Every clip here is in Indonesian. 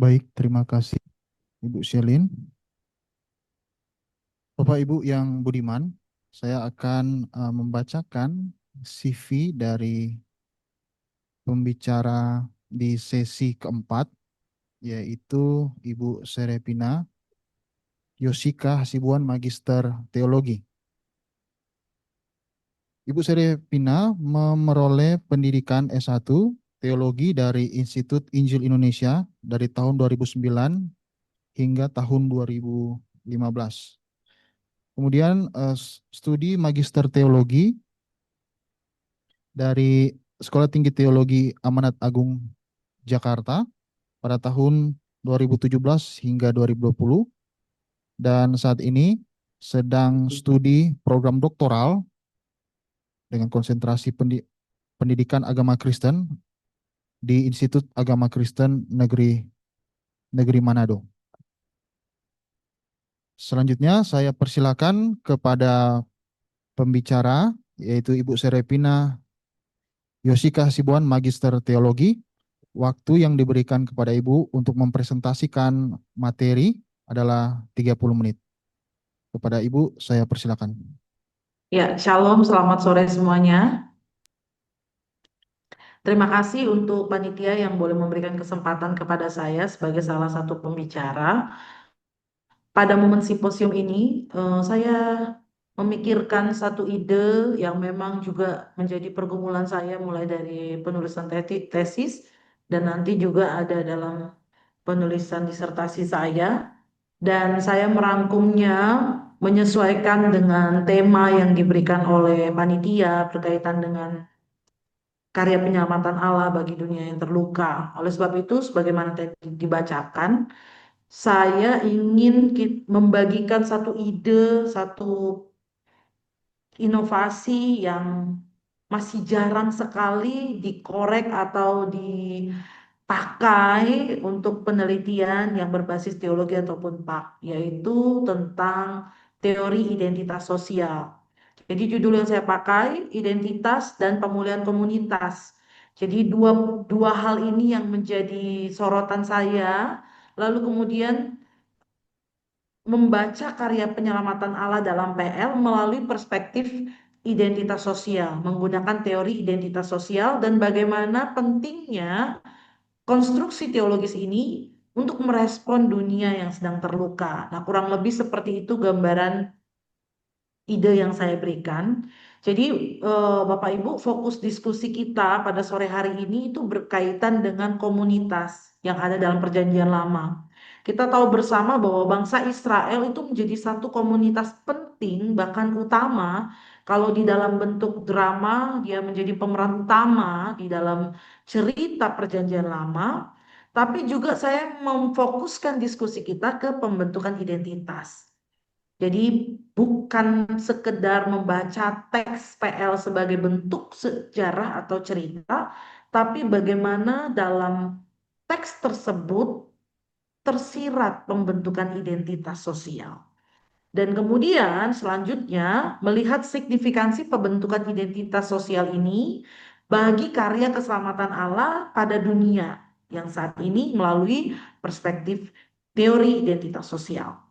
Baik, terima kasih Ibu Shelin. Bapak Ibu yang budiman, saya akan membacakan CV dari pembicara di sesi keempat, yaitu Ibu Serepina Yosika Hasibuan, Magister Teologi. Ibu Serepina memperoleh pendidikan S1 Teologi dari Institut Injil Indonesia dari tahun 2009 hingga tahun 2015. Kemudian studi Magister Teologi dari Sekolah Tinggi Teologi Amanat Agung Jakarta pada tahun 2017 hingga 2020, dan saat ini sedang studi program doktoral dengan konsentrasi pendidikan agama Kristen di Institut Agama Kristen Negeri Manado. Selanjutnya saya persilakan kepada pembicara, yaitu Ibu Serepina Yosika Hasibuan, Magister Teologi. Waktu yang diberikan kepada Ibu untuk mempresentasikan materi adalah 30 menit. Kepada Ibu, saya persilakan. Ya, Shalom, selamat sore semuanya. Terima kasih untuk panitia yang boleh memberikan kesempatan kepada saya sebagai salah satu pembicara. Pada momen simposium ini, saya memikirkan satu ide yang memang juga menjadi pergumulan saya mulai dari penulisan tesis dan nanti juga ada dalam penulisan disertasi saya. Dan saya merangkumnya menyesuaikan dengan tema yang diberikan oleh panitia berkaitan dengan karya penyelamatan Allah bagi dunia yang terluka. Oleh sebab itu, sebagaimana tadi dibacakan, saya ingin membagikan satu ide, satu inovasi yang masih jarang sekali dikorek atau dipakai untuk penelitian yang berbasis teologi ataupun PAK, yaitu tentang teori identitas sosial. Jadi judul yang saya pakai, identitas dan pemulihan komunitas. Jadi dua hal ini yang menjadi sorotan saya. Lalu kemudian membaca karya penyelamatan Allah dalam PL melalui perspektif identitas sosial, menggunakan teori identitas sosial dan bagaimana pentingnya konstruksi teologis ini untuk merespon dunia yang sedang terluka. Nah, kurang lebih seperti itu gambaran ide yang saya berikan. Jadi, Bapak Ibu, fokus diskusi kita pada sore hari ini itu berkaitan dengan komunitas yang ada dalam Perjanjian Lama. Kita tahu bersama bahwa bangsa Israel itu menjadi satu komunitas penting, bahkan utama. Kalau di dalam bentuk drama, dia menjadi pemeran utama di dalam cerita Perjanjian Lama. Tapi juga saya memfokuskan diskusi kita ke pembentukan identitas. Jadi bukan sekedar membaca teks PL sebagai bentuk sejarah atau cerita, tapi bagaimana dalam teks tersebut tersirat pembentukan identitas sosial. Dan kemudian selanjutnya melihat signifikansi pembentukan identitas sosial ini bagi karya keselamatan Allah pada dunia yang saat ini melalui perspektif teori identitas sosial.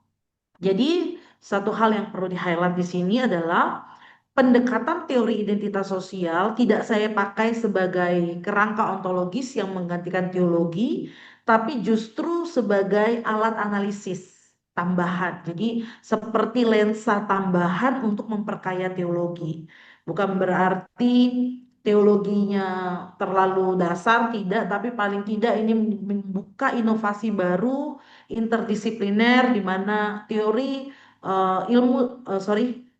Jadi, satu hal yang perlu di-highlight di sini adalah pendekatan teori identitas sosial tidak saya pakai sebagai kerangka ontologis yang menggantikan teologi, tapi justru sebagai alat analisis tambahan. Jadi, seperti lensa tambahan untuk memperkaya teologi. Bukan berarti teologinya terlalu dasar, tidak, tapi paling tidak ini membuka inovasi baru interdisipliner di mana teori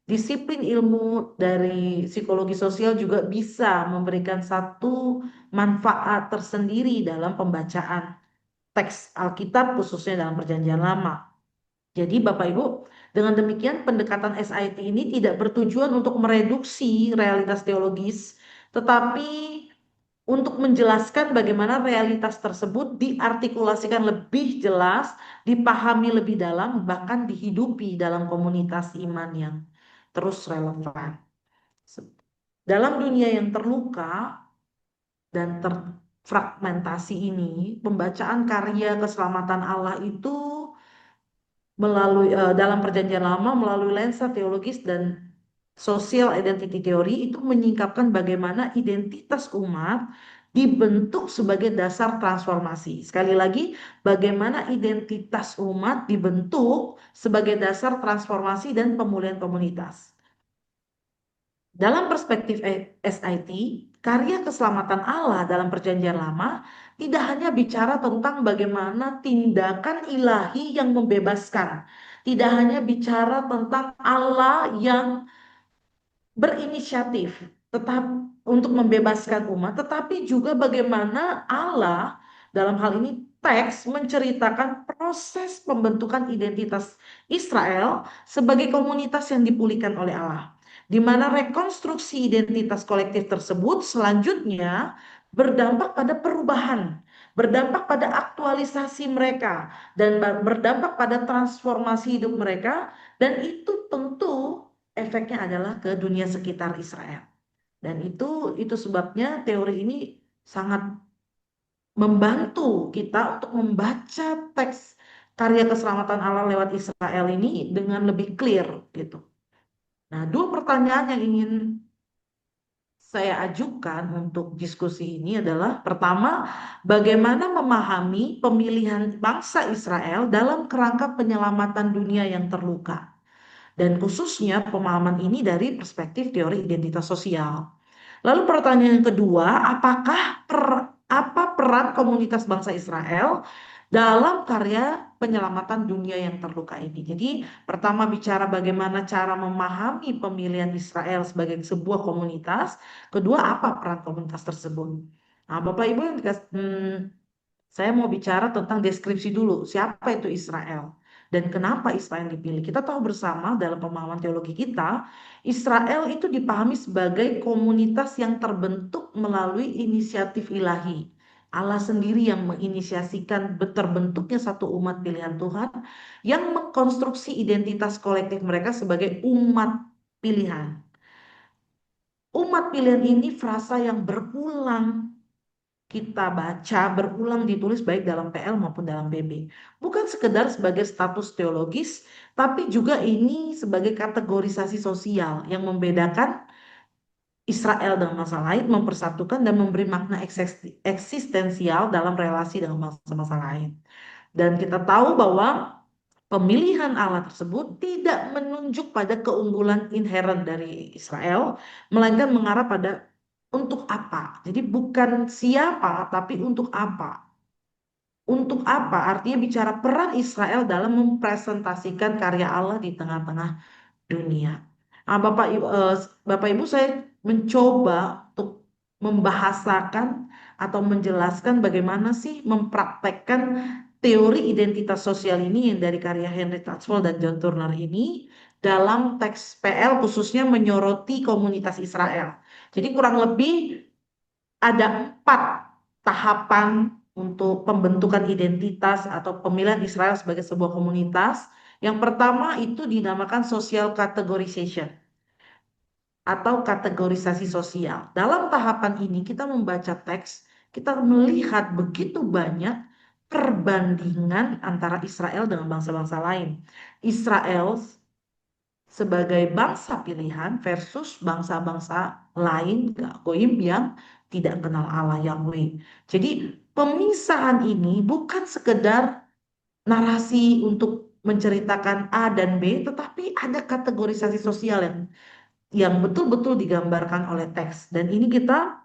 disiplin ilmu dari psikologi sosial juga bisa memberikan satu manfaat tersendiri dalam pembacaan teks Alkitab khususnya dalam Perjanjian Lama. Jadi Bapak Ibu, dengan demikian pendekatan SIT ini tidak bertujuan untuk mereduksi realitas teologis, tetapi untuk menjelaskan bagaimana realitas tersebut diartikulasikan lebih jelas, dipahami lebih dalam, bahkan dihidupi dalam komunitas iman yang terus relevan. Dalam dunia yang terluka dan fragmentasi ini, pembacaan karya keselamatan Allah itu melalui dalam Perjanjian Lama melalui lensa teologis dan social identity theory itu menyingkapkan bagaimana identitas umat dibentuk sebagai dasar transformasi. Sekali lagi, bagaimana identitas umat dibentuk sebagai dasar transformasi dan pemulihan komunitas. Dalam perspektif SIT, karya keselamatan Allah dalam Perjanjian Lama tidak hanya bicara tentang bagaimana tindakan ilahi yang membebaskan, tidak hanya bicara tentang Allah yang berinisiatif tetap untuk membebaskan umat, tetapi juga bagaimana Allah dalam hal ini teks menceritakan proses pembentukan identitas Israel sebagai komunitas yang dipulihkan oleh Allah, di mana rekonstruksi identitas kolektif tersebut selanjutnya berdampak pada perubahan, berdampak pada aktualisasi mereka, dan berdampak pada transformasi hidup mereka, dan itu tentu efeknya adalah ke dunia sekitar Israel. Dan itu sebabnya teori ini sangat membantu kita untuk membaca teks karya keselamatan Allah lewat Israel ini dengan lebih clear gitu. Nah, dua pertanyaan yang ingin saya ajukan untuk diskusi ini adalah pertama, bagaimana memahami pemilihan bangsa Israel dalam kerangka penyelamatan dunia yang terluka. Dan khususnya pemahaman ini dari perspektif teori identitas sosial. Lalu pertanyaan yang kedua, apa peran komunitas bangsa Israel dalam karya penyelamatan dunia yang terluka ini? Jadi pertama bicara bagaimana cara memahami pemilihan Israel sebagai sebuah komunitas. Kedua, apa peran komunitas tersebut? Nah, Bapak Ibu yang saya mau bicara tentang deskripsi dulu, siapa itu Israel dan kenapa Israel dipilih. Kita tahu bersama dalam pemahaman teologi kita, Israel itu dipahami sebagai komunitas yang terbentuk melalui inisiatif ilahi. Allah sendiri yang menginisiasikan terbentuknya satu umat pilihan Tuhan yang mengkonstruksi identitas kolektif mereka sebagai umat pilihan. Umat pilihan ini frasa yang berulang kita baca berulang ditulis baik dalam PL maupun dalam BB. Bukan sekedar sebagai status teologis, tapi juga ini sebagai kategorisasi sosial yang membedakan Israel dengan bangsa lain, mempersatukan dan memberi makna eksistensial dalam relasi dengan bangsa-bangsa lain. Dan kita tahu bahwa pemilihan Allah tersebut tidak menunjuk pada keunggulan inherent dari Israel, melainkan mengarah pada untuk apa. Jadi bukan siapa, tapi untuk apa. Untuk apa? Artinya bicara peran Israel dalam mempresentasikan karya Allah di tengah-tengah dunia. Nah, Bapak Ibu, saya mencoba untuk membahasakan atau menjelaskan bagaimana sih mempraktekkan teori identitas sosial ini yang dari karya Henry Tatchell dan John Turner ini dalam teks PL khususnya menyoroti komunitas Israel. Jadi kurang lebih ada 4 tahapan untuk pembentukan identitas atau pemilihan Israel sebagai sebuah komunitas. Yang pertama itu dinamakan social categorization atau kategorisasi sosial. Dalam tahapan ini kita membaca teks, kita melihat begitu banyak perbandingan antara Israel dengan bangsa-bangsa lain. Israel sebagai bangsa pilihan versus bangsa-bangsa lain goim yang tidak kenal Allah Yahweh. Jadi pemisahan ini bukan sekedar narasi untuk menceritakan A dan B, tetapi ada kategorisasi sosial yang betul-betul digambarkan oleh teks. Dan ini kita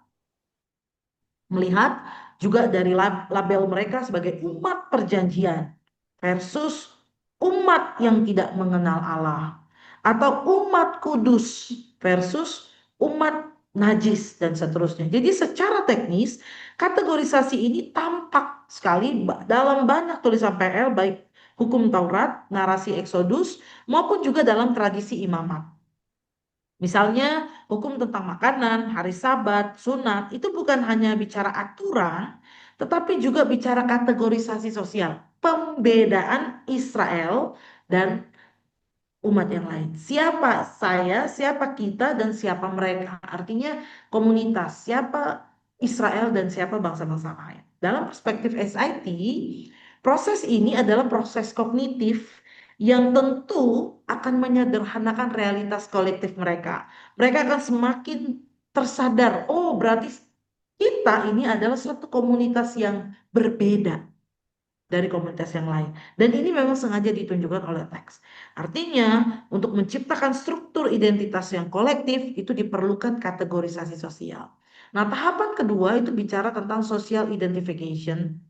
melihat juga dari label mereka sebagai umat perjanjian versus umat yang tidak mengenal Allah, atau umat kudus versus umat najis dan seterusnya. Jadi secara teknis kategorisasi ini tampak sekali dalam banyak tulisan PL baik hukum Taurat, narasi Eksodus maupun juga dalam tradisi imamat. Misalnya hukum tentang makanan, hari Sabat, sunat, itu bukan hanya bicara aturan, tetapi juga bicara kategorisasi sosial. Pembedaan Israel dan umat yang lain. Siapa saya, siapa kita, dan siapa mereka. Artinya komunitas. Siapa Israel dan siapa bangsa-bangsa lain. Dalam perspektif SIT, proses ini adalah proses kognitif yang tentu akan menyederhanakan realitas kolektif mereka. Mereka akan semakin tersadar, oh berarti kita ini adalah suatu komunitas yang berbeda dari komunitas yang lain. Dan ini memang sengaja ditunjukkan oleh teks. Artinya, untuk menciptakan struktur identitas yang kolektif, itu diperlukan kategorisasi sosial. Nah, tahapan kedua itu bicara tentang social identification,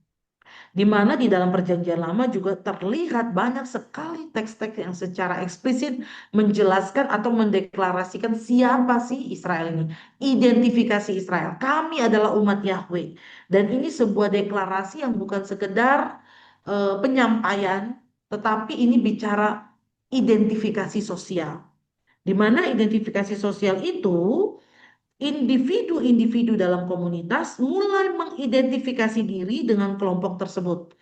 di mana di dalam Perjanjian Lama juga terlihat banyak sekali teks-teks yang secara eksplisit menjelaskan atau mendeklarasikan siapa sih Israel ini. Identifikasi Israel. Kami adalah umat Yahweh. Dan ini sebuah deklarasi yang bukan sekedar penyampaian, tetapi ini bicara identifikasi sosial. Di mana identifikasi sosial itu individu-individu dalam komunitas mulai mengidentifikasi diri dengan kelompok tersebut.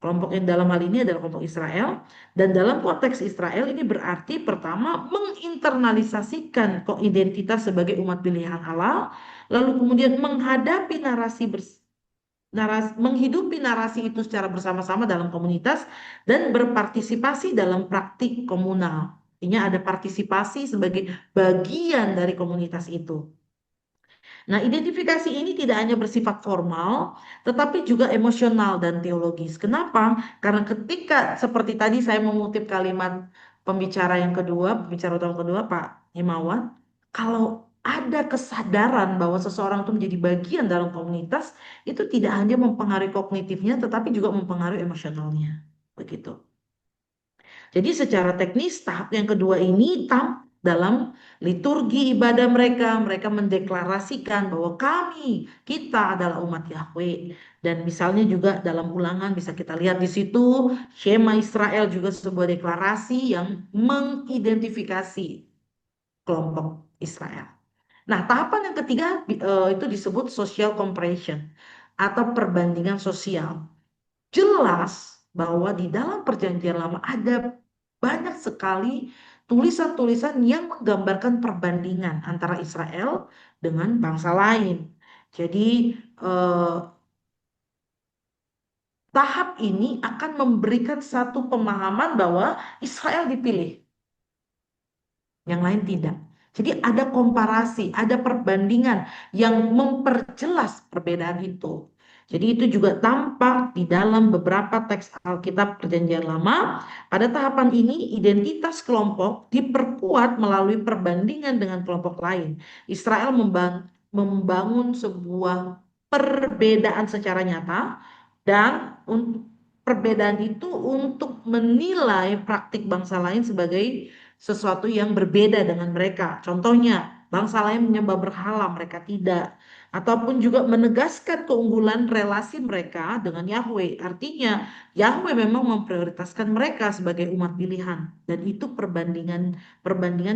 Kelompok yang dalam hal ini adalah kelompok Israel. Dan dalam konteks Israel ini berarti pertama menginternalisasikan identitas sebagai umat pilihan Allah. Lalu kemudian menghadapi menghidupi narasi itu secara bersama-sama dalam komunitas dan berpartisipasi dalam praktik komunal. Artinya ada partisipasi sebagai bagian dari komunitas itu. Nah, identifikasi ini tidak hanya bersifat formal, tetapi juga emosional dan teologis. Kenapa? Karena ketika seperti tadi saya mengutip kalimat pembicara yang kedua, pembicara utama kedua, Pak Himawan, kalau ada kesadaran bahwa seseorang itu menjadi bagian dalam komunitas, itu tidak hanya mempengaruhi kognitifnya, tetapi juga mempengaruhi emosionalnya. Begitu. Jadi secara teknis tahap yang kedua ini dalam liturgi ibadah mereka, mereka mendeklarasikan bahwa kita adalah umat Yahweh. Dan misalnya juga dalam ulangan bisa kita lihat di situ, Shema Israel juga sebuah deklarasi yang mengidentifikasi kelompok Israel. Nah, tahapan yang ketiga itu disebut social comparison atau perbandingan sosial. Jelas bahwa di dalam Perjanjian Lama ada banyak sekali tulisan-tulisan yang menggambarkan perbandingan antara Israel dengan bangsa lain. Jadi tahap ini akan memberikan satu pemahaman bahwa Israel dipilih, yang lain tidak. Jadi ada komparasi, ada perbandingan yang memperjelas perbedaan itu. Jadi itu juga tampak di dalam beberapa teks Alkitab Perjanjian Lama. Pada tahapan ini identitas kelompok diperkuat melalui perbandingan dengan kelompok lain. Israel membangun sebuah perbedaan secara nyata dan perbedaan itu untuk menilai praktik bangsa lain sebagai sesuatu yang berbeda dengan mereka. Contohnya, bangsa lain menyembah berhala, mereka tidak. Ataupun juga menegaskan keunggulan relasi mereka dengan Yahweh. Artinya, Yahweh memang memprioritaskan mereka sebagai umat pilihan. Dan itu perbandingan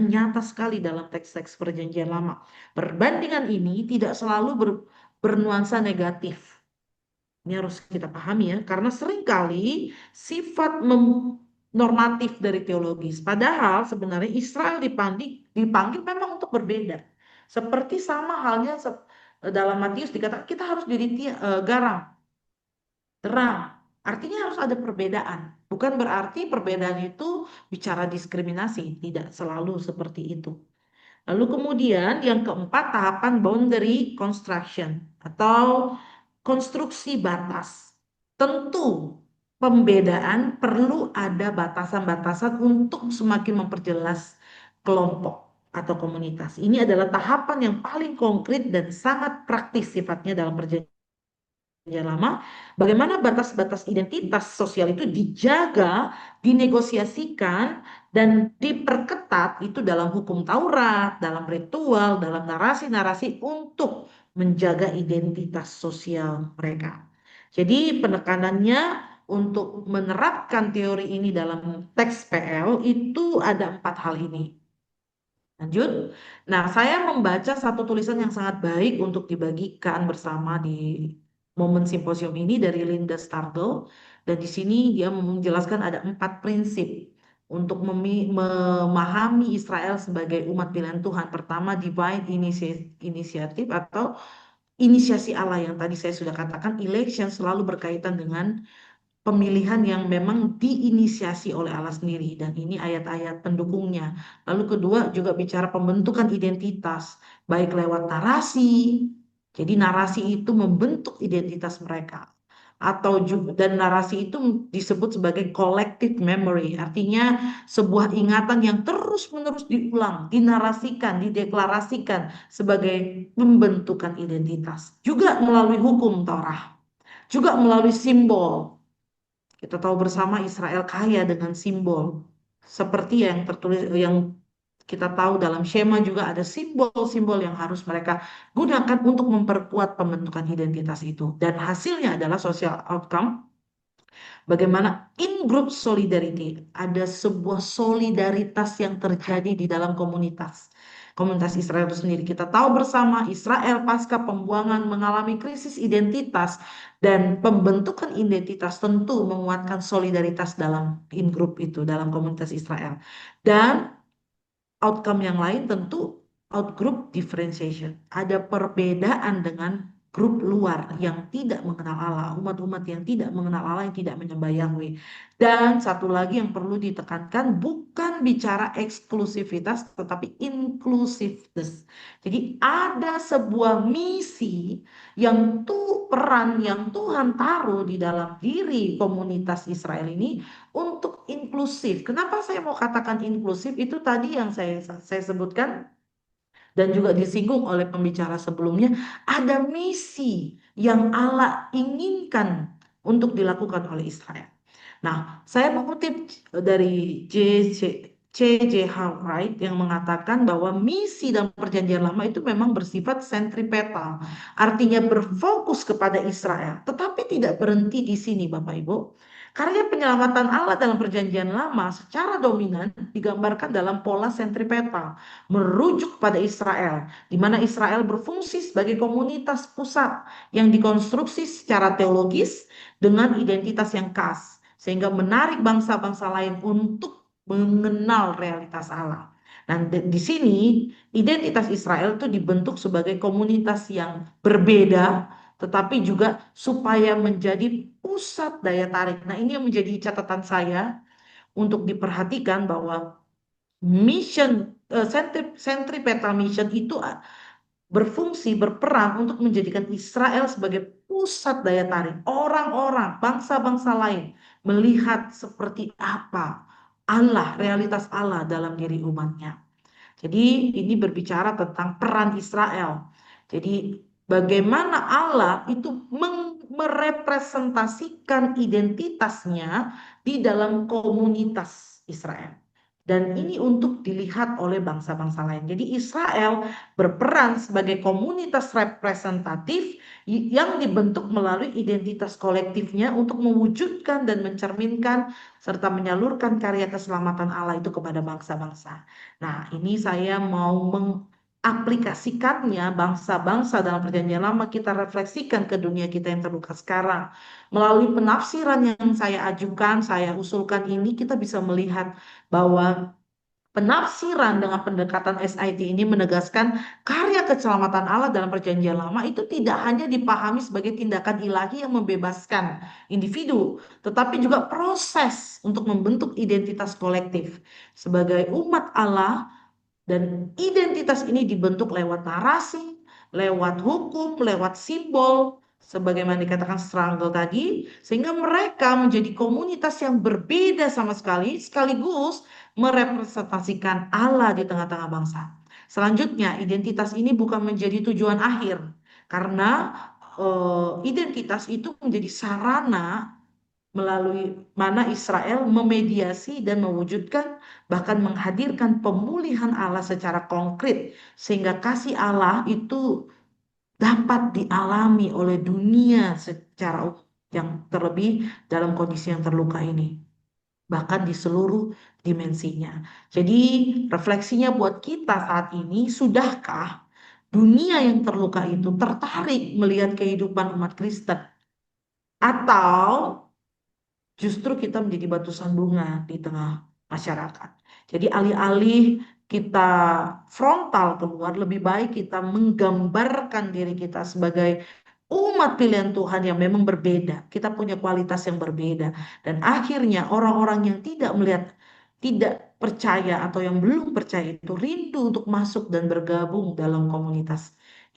nyata sekali dalam teks-teks Perjanjian Lama. Perbandingan ini tidak selalu bernuansa negatif. Ini harus kita pahami ya, karena seringkali sifat normatif dari teologis. Padahal sebenarnya Israel dipanggil memang untuk berbeda. Seperti sama halnya dalam Matius dikatakan kita harus jadi garam, terang. Artinya harus ada perbedaan. Bukan berarti perbedaan itu bicara diskriminasi, tidak selalu seperti itu. Lalu kemudian yang keempat tahapan boundary construction atau konstruksi batas. Tentu pembedaan perlu ada batasan-batasan untuk semakin memperjelas kelompok atau komunitas. Ini adalah tahapan yang paling konkret dan sangat praktis sifatnya dalam perjanjian Lama. Bagaimana batas-batas identitas sosial itu dijaga, dinegosiasikan, dan diperketat itu dalam hukum Taurat, dalam ritual, dalam narasi-narasi untuk menjaga identitas sosial mereka. Jadi penekanannya untuk menerapkan teori ini dalam teks PL itu ada 4 hal ini. Lanjut. Nah, saya membaca satu tulisan yang sangat baik untuk dibagikan bersama di momen simposium ini dari Linda Startle. Dan di sini dia menjelaskan ada 4 prinsip untuk memahami Israel sebagai umat pilihan Tuhan. Pertama, divine initiative atau inisiasi Allah yang tadi saya sudah katakan, election selalu berkaitan dengan pemilihan yang memang diinisiasi oleh Allah sendiri, dan ini ayat-ayat pendukungnya. Lalu kedua juga bicara pembentukan identitas baik lewat narasi. Jadi narasi itu membentuk identitas mereka, atau juga, dan narasi itu disebut sebagai collective memory, artinya sebuah ingatan yang terus-menerus diulang, dinarasikan, dideklarasikan sebagai pembentukan identitas. Juga melalui hukum Torah, juga melalui simbol. Kita tahu bersama Israel kaya dengan simbol. Seperti yang tertulis, yang kita tahu dalam Shema juga ada simbol-simbol yang harus mereka gunakan untuk memperkuat pembentukan identitas itu. Dan hasilnya adalah social outcome. Bagaimana in-group solidarity, ada sebuah solidaritas yang terjadi di dalam komunitas. Komunitas Israel itu sendiri. Kita tahu bersama Israel pasca pembuangan mengalami krisis identitas, dan pembentukan identitas tentu menguatkan solidaritas dalam in-group itu, dalam komunitas Israel. Dan outcome yang lain tentu outgroup differentiation. Ada perbedaan dengan grup luar yang tidak mengenal Allah, umat-umat yang tidak mengenal Allah, yang tidak menyembah Yahweh. Dan satu lagi yang perlu ditekankan, bukan bicara eksklusivitas, tetapi inclusiveness. Jadi ada sebuah misi yang peran yang Tuhan taruh di dalam diri komunitas Israel ini untuk inklusif. Kenapa saya mau katakan inklusif? Itu tadi yang saya sebutkan dan juga disinggung oleh pembicara sebelumnya, ada misi yang Allah inginkan untuk dilakukan oleh Israel. Nah, saya mengutip dari C.J. Wright yang mengatakan bahwa misi dalam perjanjian lama itu memang bersifat sentripetal, artinya berfokus kepada Israel, tetapi tidak berhenti di sini, Bapak Ibu. Karya penyelamatan Allah dalam perjanjian lama secara dominan digambarkan dalam pola sentripetal, merujuk pada Israel, di mana Israel berfungsi sebagai komunitas pusat yang dikonstruksi secara teologis dengan identitas yang khas, sehingga menarik bangsa-bangsa lain untuk mengenal realitas Allah. Dan di sini identitas Israel itu dibentuk sebagai komunitas yang berbeda, tetapi juga supaya menjadi pusat daya tarik. Nah, ini yang menjadi catatan saya untuk diperhatikan, bahwa mission centripetal mission itu berfungsi, berperan untuk menjadikan Israel sebagai pusat daya tarik. Orang-orang, bangsa-bangsa lain melihat seperti apa Allah, realitas Allah dalam diri umatnya. Jadi ini berbicara tentang peran Israel. Jadi bagaimana Allah itu merepresentasikan identitasnya di dalam komunitas Israel. Dan ini untuk dilihat oleh bangsa-bangsa lain. Jadi Israel berperan sebagai komunitas representatif yang dibentuk melalui identitas kolektifnya untuk mewujudkan dan mencerminkan serta menyalurkan karya keselamatan Allah itu kepada bangsa-bangsa. Nah, ini saya mau mengaplikasikannya bangsa-bangsa dalam perjanjian lama, kita refleksikan ke dunia kita yang terluka sekarang. Melalui penafsiran yang saya ajukan, saya usulkan ini, kita bisa melihat bahwa penafsiran dengan pendekatan SIT ini menegaskan karya keselamatan Allah dalam perjanjian lama itu tidak hanya dipahami sebagai tindakan ilahi yang membebaskan individu, tetapi juga proses untuk membentuk identitas kolektif sebagai umat Allah, dan identitas ini dibentuk lewat narasi, lewat hukum, lewat simbol, sebagaimana dikatakan Strangle tadi, sehingga mereka menjadi komunitas yang berbeda sama sekali, sekaligus merepresentasikan Allah di tengah-tengah bangsa. Selanjutnya, identitas ini bukan menjadi tujuan akhir, karena identitas itu menjadi sarana melalui mana Israel memediasi dan mewujudkan, bahkan menghadirkan pemulihan Allah secara konkret, sehingga kasih Allah itu dapat dialami oleh dunia secara umum, yang terlebih dalam kondisi yang terluka ini, bahkan di seluruh dimensinya. Jadi refleksinya buat kita saat ini, sudahkah dunia yang terluka itu tertarik melihat kehidupan umat Kristen, atau justru kita menjadi batu sandungan di tengah masyarakat? Jadi alih-alih kita frontal keluar, lebih baik kita menggambarkan diri kita sebagai umat pilihan Tuhan yang memang berbeda. Kita punya kualitas yang berbeda. Dan akhirnya orang-orang yang tidak melihat, tidak percaya atau yang belum percaya itu rindu untuk masuk dan bergabung dalam komunitas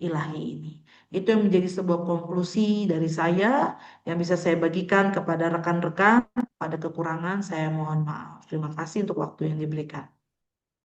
ilahi ini. Itu yang menjadi sebuah konklusi dari saya yang bisa saya bagikan kepada rekan-rekan. Pada kekurangan saya mohon maaf. Terima kasih untuk waktu yang diberikan.